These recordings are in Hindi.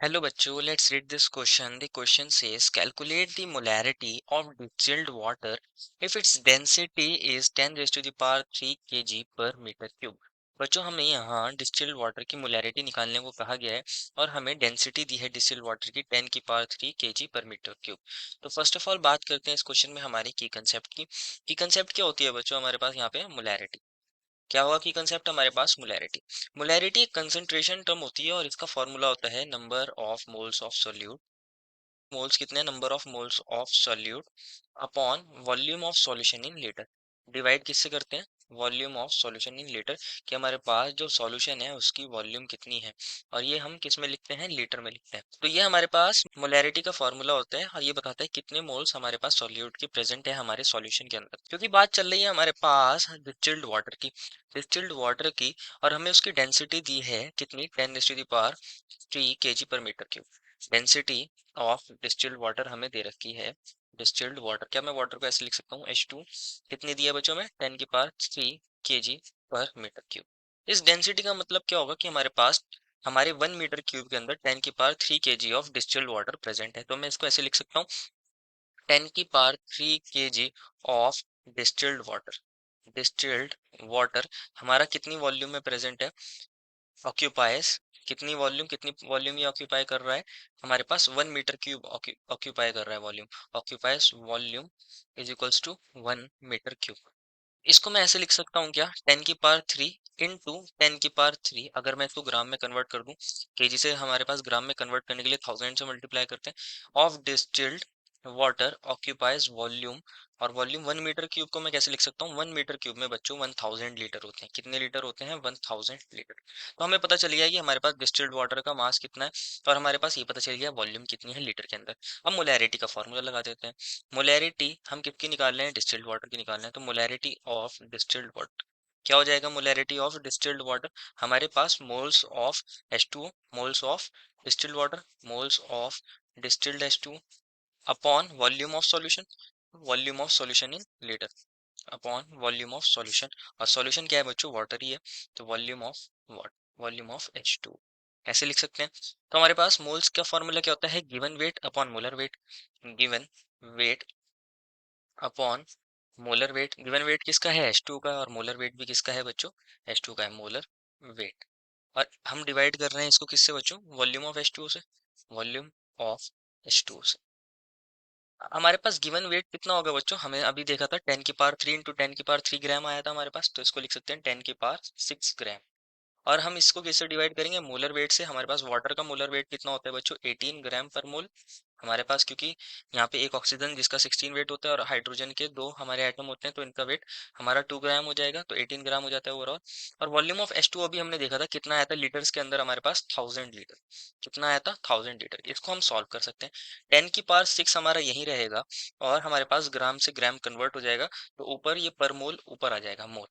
Hello bachcho, let's read this question. The question says calculate the molarity of distilled water if its density is 10 raised to the power 3 kg per meter cube. बच्चों हमें यहाँ डिस्टिल्ड वाटर की मोलैरिटी निकालने को कहा गया है और हमें डेंसिटी दी है डिस्टिल्ड वाटर की 10 की पावर 3 kg पर मीटर क्यूब। तो फर्स्ट ऑफ ऑल बात करते हैं इस क्वेश्चन में हमारी की कंसेप्ट की। की कंसेप्ट क्या होती है बच्चों? हमारे पास यहाँ पे मोलैरिटी। क्या होगा की कंसेप्ट? हमारे पास मोलैरिटी। मोलैरिटी एक कंसंट्रेशन टर्म होती है और इसका फॉर्मूला होता है number of moles of solute. Moles कितने? Number of moles of solute upon volume of solution in litre. Divide किससे करते हैं? Volume of solution in litre, कि हमारे पास जो सॉल्यूशन है उसकी वॉल्यूम कितनी है, और ये हम किस में लिखते हैं? लीटर में लिखते हैं। तो ये हमारे पास मोलैरिटी का फॉर्मूला होता है और ये बताता है कितने मोल्स हमारे पास सॉल्यूट की प्रेजेंट है हमारे सॉल्यूशन के अंदर। क्योंकि बात चल रही है हमारे पास डिस्टिल्ड वाटर की, डिस्टिल्ड वाटर की, और हमें उसकी डेंसिटी दी है कितनी? 10 kg पर metre cube. Density of distilled water हमें दे रखी है। डिस्टिल्ड वाटर, क्या मैं वाटर को ऐसे लिख सकता हूँ? H2। कितनी दी है बच्चों में? 10 की पावर 3 kg पर मीटर क्यूब। इस डेंसिटी का मतलब क्या होगा कि हमारे पास हमारे 1 मीटर क्यूब के अंदर 10 की power 3 kg of distilled water present है। तो मैं इसको ऐसे लिख सकता हूँ 10 की power 3 kg of distilled water. Distilled water हमारा कितनी वॉल्यूम में प्रेजेंट है? ऑक्यूपाइज, कितनी वॉल्यूम ये ऑक्यूपाई कर रहा है? हमारे पास 1 मीटर क्यूब ऑक्यूपाई कर रहा है volume. Occupies volume is equals to 1 metre cube. इसको मैं ऐसे लिख सकता हूँ क्या? 10 की पावर 3 इंटू 10 की पावर 3। अगर मैं इसको ग्राम में कन्वर्ट कर दूं, केजी से हमारे पास ग्राम में कन्वर्ट करने के लिए 1000 से मल्टीप्लाई करते हैं। Of distilled water occupies volume, और वॉल्यूम 1 मीटर क्यूब को मैं कैसे लिख सकता हूँ? 1 मीटर क्यूब में बच्चों 1000 लीटर होते हैं। कितने लीटर होते हैं? 1000 लीटर। तो हमें पता चल गया कि हमारे पास डिस्टिल्ड वाटर का मास कितना है, और हमारे पास ये पता चल गया वॉल्यूम कितनी है लीटर के अंदर। अब मोलैरिटी का फॉर्मूला लगा देते हैं। मोलैरिटी हम किसकी निकाल रहे हैं? डिस्टिल्ड वाटर की निकाल रहे हैं। तो मोलैरिटी ऑफ डिस्टिल्ड वाटर क्या हो जाएगा? मोलैरिटी ऑफ डिस्टिल्ड वाटर, हमारे पास moles of H2O, moles of distilled water, moles of distilled H2O upon volume of solution, volume of solution in litre, upon volume of solution. और सॉल्यूशन क्या है बच्चों? वाटर ही है। तो volume of water, volume of H2, ऐसे लिख सकते हैं। तो हमारे पास मोल्स का फॉर्मूला क्या होता है? Given weight upon molar weight. Given weight upon molar weight. Given weight किसका है? H2 का, और मोलर वेट भी किसका है बच्चों? H2 का है मोलर वेट। और हम डिवाइड कर रहे हैं इसको किससे बच्चों? वॉल्यूम ऑफ H2O से, वॉल्यूम ऑफ H2O से। हमारे पास गिवन वेट कितना होगा बच्चों? हमें अभी देखा था 10 की पावर 3 इंटू 10 की पावर 3 ग्राम आया था हमारे पास, तो इसको लिख सकते हैं 10 की पावर 6 ग्राम। और हम इसको किससे डिवाइड करेंगे? मोलर वेट से। हमारे पास वाटर का मोलर वेट कितना होता है बच्चों? 18 ग्राम पर मोल हमारे पास, क्योंकि यहाँ पे एक ऑक्सीजन जिसका 16 वेट होता है और हाइड्रोजन के 2 हमारे एटम होते हैं, तो इनका वेट हमारा 2 ग्राम हो जाएगा, तो 18 ग्राम हो जाता है ओवरऑल। और वॉल्यूम ऑफ H2O अभी हमने देखा था कितना आया था लीटर्स के अंदर, हमारे पास 1000 लीटर। कितना आया था? 1000 लीटर। इसको हम सॉल्व कर सकते हैं। 10 की पावर 6 हमारा यही रहेगा, और हमारे पास ग्राम से ग्राम कन्वर्ट हो जाएगा, तो ऊपर ये पर मोल ऊपर आ जाएगा, मोल।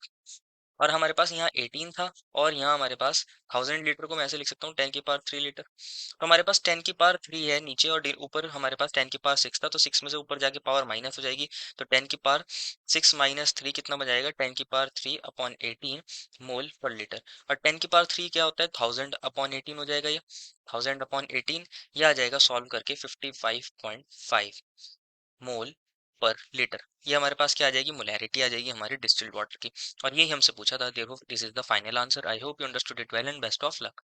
और हमारे पास यहाँ 18 था, और यहाँ हमारे पास 1000 लीटर को मैं ऐसे लिख सकता हूँ 10 की पावर 3 लीटर। तो हमारे पास 10 की पावर 3 है नीचे, और ऊपर हमारे पास 10 की पावर 6 था, तो 6 में से ऊपर जाके पावर माइनस हो जाएगी। तो 10 की पावर 6 माइनस 3 कितना बजाएगा? 10 की पावर 3 अपॉन 18 मोल पर लीटर। और 10 की पावर 3 क्या होता है? 1000 अपॉन 18 हो जाएगा ये, 1000 अपॉन 18। यह आ जाएगा सॉल्व करके 55.5 मोल पर लीटर। ये हमारे पास क्या आ जाएगी? मोलैरिटी आ जाएगी हमारी डिस्टिल्ड वाटर की। और यही हमसे पूछा था। देखो, this is the final answer. I hope you understood it well and best of luck.